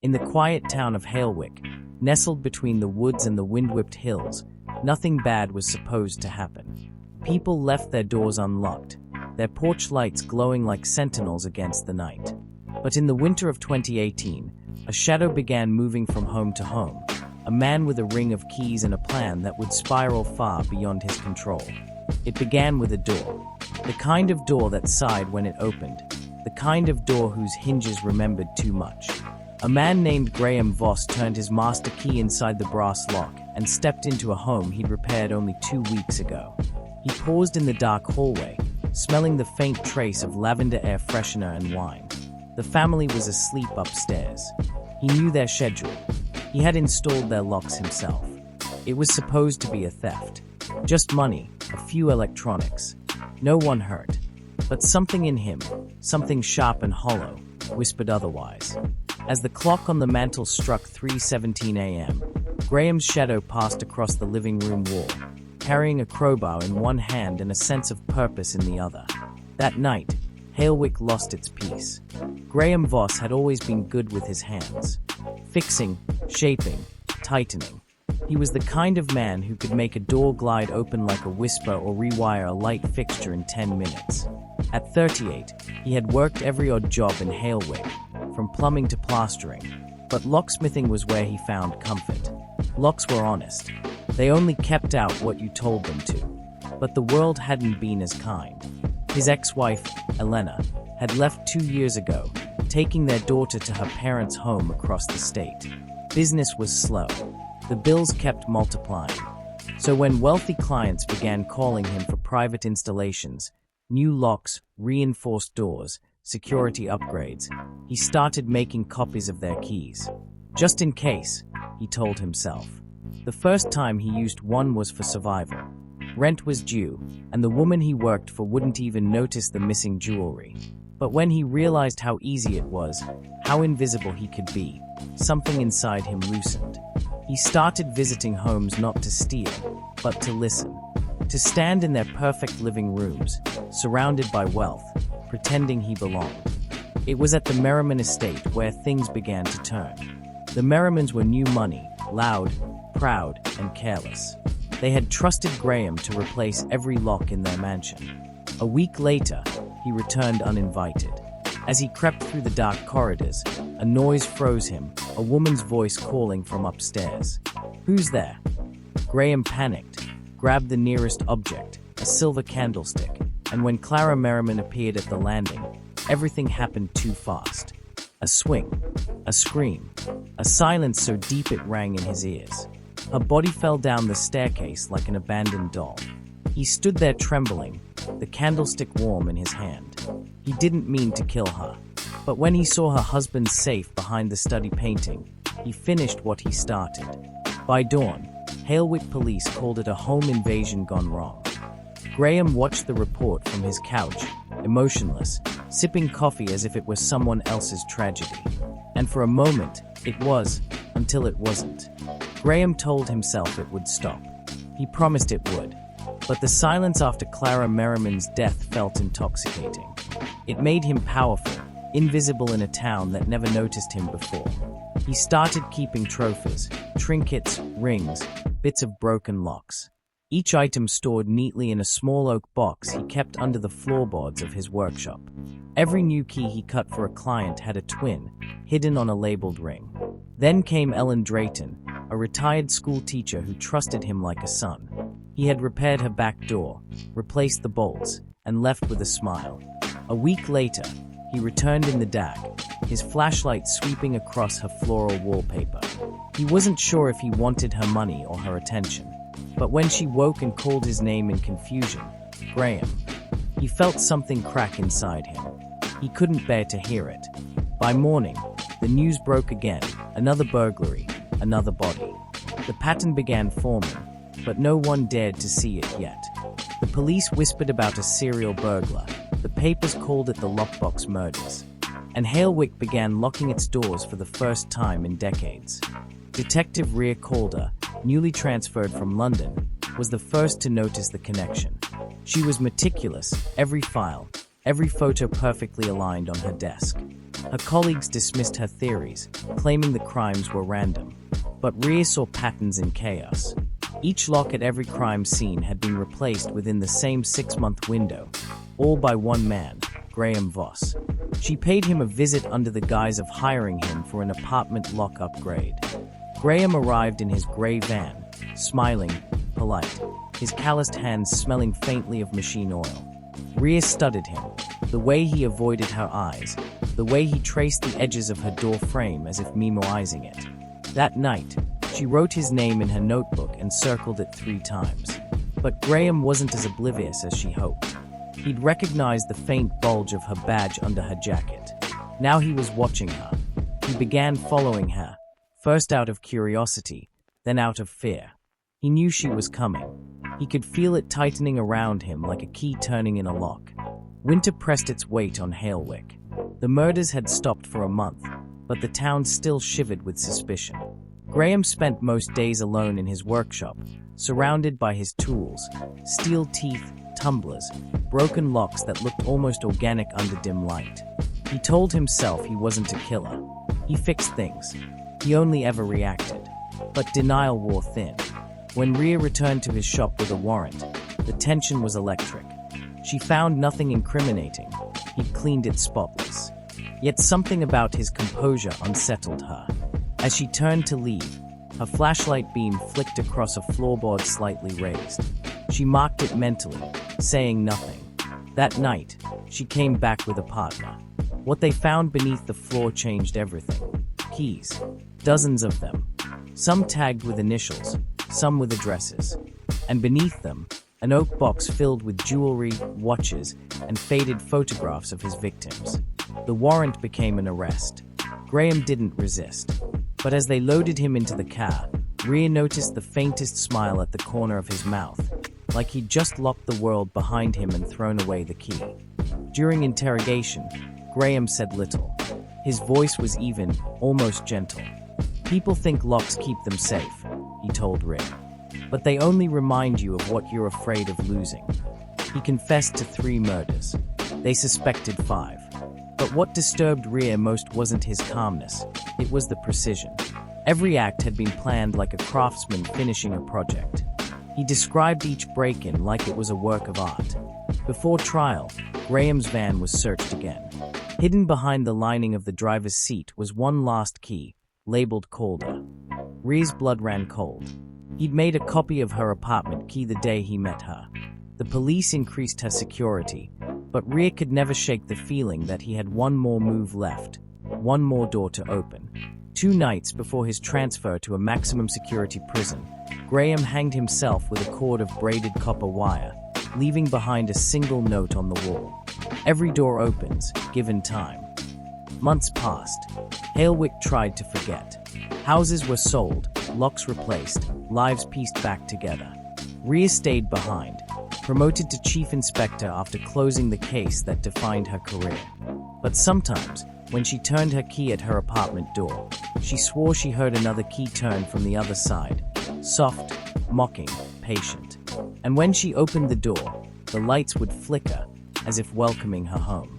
In the quiet town of Halewick, nestled between the woods and the wind-whipped hills, nothing bad was supposed to happen. People left their doors unlocked, their porch lights glowing like sentinels against the night. But in the winter of 2018, a shadow began moving from home to home, a man with a ring of keys and a plan that would spiral far beyond his control. It began with a door, the kind of door that sighed when it opened, the kind of door whose hinges remembered too much. A man named Graham Voss turned his master key inside the brass lock and stepped into a home he'd repaired only 2 weeks ago. He paused in the dark hallway, smelling the faint trace of lavender air freshener and wine. The family was asleep upstairs. He knew their schedule. He had installed their locks himself. It was supposed to be a theft. Just money, a few electronics. No one hurt. But something in him, something sharp and hollow, whispered otherwise. As the clock on the mantel struck 3:17 a.m., Graham's shadow passed across the living room wall, carrying a crowbar in one hand and a sense of purpose in the other. That night, Halewick lost its peace. Graham Voss had always been good with his hands. Fixing, shaping, tightening. He was the kind of man who could make a door glide open like a whisper or rewire a light fixture in 10 minutes. At 38, he had worked every odd job in Halewick, from plumbing to plastering, but locksmithing was where he found comfort. Locks were honest. They only kept out what you told them to. But the world hadn't been as kind. His ex-wife, Elena, had left 2 years ago, taking their daughter to her parents' home across the state. Business was slow. The bills kept multiplying. So when wealthy clients began calling him for private installations, new locks, reinforced doors, security upgrades, he started making copies of their keys. Just in case, he told himself. The first time he used one was for survival. Rent was due, and the woman he worked for wouldn't even notice the missing jewelry. But when he realized how easy it was, how invisible he could be, something inside him loosened. He started visiting homes not to steal, but to listen. To stand in their perfect living rooms, surrounded by wealth, pretending he belonged. It was at the Merriman estate where things began to turn. The Merrimans were new money, loud, proud, and careless. They had trusted Graham to replace every lock in their mansion. A week later, he returned uninvited. As he crept through the dark corridors, a noise froze him, a woman's voice calling from upstairs. "Who's there?" Graham panicked, grabbed the nearest object, a silver candlestick, and when Clara Merriman appeared at the landing, everything happened too fast. A swing, a scream, a silence so deep it rang in his ears. Her body fell down the staircase like an abandoned doll. He stood there trembling, the candlestick warm in his hand. He didn't mean to kill her, but when he saw her husband's safe behind the study painting, he finished what he started. By dawn, Halewick police called it a home invasion gone wrong. Graham watched the report from his couch, emotionless, sipping coffee as if it was someone else's tragedy. And for a moment, it was, until it wasn't. Graham told himself it would stop. He promised it would. But the silence after Clara Merriman's death felt intoxicating. It made him powerful, invisible in a town that never noticed him before. He started keeping trophies, trinkets, rings, bits of broken locks. Each item stored neatly in a small oak box he kept under the floorboards of his workshop. Every new key he cut for a client had a twin, hidden on a labeled ring. Then came Ellen Drayton, a retired school teacher who trusted him like a son. He had repaired her back door, replaced the bolts, and left with a smile. A week later, he returned in the dark, his flashlight sweeping across her floral wallpaper. He wasn't sure if he wanted her money or her attention. But when she woke and called his name in confusion, Graham, he felt something crack inside him. He couldn't bear to hear it. By morning, the news broke again, another burglary, another body. The pattern began forming, but no one dared to see it yet. The police whispered about a serial burglar. The papers called it the Lockbox Murders. And Halewick began locking its doors for the first time in decades. Detective Rhea Calder, newly transferred from London, was the first to notice the connection. She was meticulous, every file, every photo perfectly aligned on her desk. Her colleagues dismissed her theories, claiming the crimes were random. But Rhea saw patterns in chaos. Each lock at every crime scene had been replaced within the same 6-month window, all by one man, Graham Voss. She paid him a visit under the guise of hiring him for an apartment lock upgrade. Graham arrived in his gray van, smiling, polite, his calloused hands smelling faintly of machine oil. Rhea studied him, the way he avoided her eyes, the way he traced the edges of her door frame as if memoizing it. That night, she wrote his name in her notebook and circled it 3 times. But Graham wasn't as oblivious as she hoped. He'd recognized the faint bulge of her badge under her jacket. Now he was watching her. He began following her, first out of curiosity, then out of fear. He knew she was coming. He could feel it tightening around him like a key turning in a lock. Winter pressed its weight on Halewick. The murders had stopped for a month, but the town still shivered with suspicion. Graham spent most days alone in his workshop, surrounded by his tools, steel teeth, tumblers, broken locks that looked almost organic under dim light. He told himself he wasn't a killer. He fixed things. He only ever reacted. But denial wore thin. When Rhea returned to his shop with a warrant, the tension was electric. She found nothing incriminating. He'd cleaned it spotless. Yet something about his composure unsettled her. As she turned to leave, her flashlight beam flicked across a floorboard slightly raised. She marked it mentally, saying nothing. That night, she came back with a partner. What they found beneath the floor changed everything. Keys. Dozens of them. Some tagged with initials, some with addresses. And beneath them, an oak box filled with jewelry, watches, and faded photographs of his victims. The warrant became an arrest. Graham didn't resist. But as they loaded him into the car, Rhea noticed the faintest smile at the corner of his mouth, like he'd just locked the world behind him and thrown away the key. During interrogation, Graham said little. His voice was even, almost gentle. "People think locks keep them safe," he told Rhea. "But they only remind you of what you're afraid of losing." He confessed to 3 murders. They suspected 5. But what disturbed Rhea most wasn't his calmness, it was the precision. Every act had been planned like a craftsman finishing a project. He described each break-in like it was a work of art. Before trial, Graham's van was searched again. Hidden behind the lining of the driver's seat was one last key, labeled Calder. Rhea's blood ran cold. He'd made a copy of her apartment key the day he met her. The police increased her security, but Rhea could never shake the feeling that he had one more move left, one more door to open. 2 nights before his transfer to a maximum security prison, Graham hanged himself with a cord of braided copper wire, leaving behind a single note on the wall. Every door opens, given time. Months passed. Halewick tried to forget. Houses were sold, locks replaced, lives pieced back together. Rhea stayed behind, promoted to chief inspector after closing the case that defined her career. But sometimes, when she turned her key at her apartment door, she swore she heard another key turn from the other side, soft, mocking, patient. And when she opened the door, the lights would flicker, as if welcoming her home.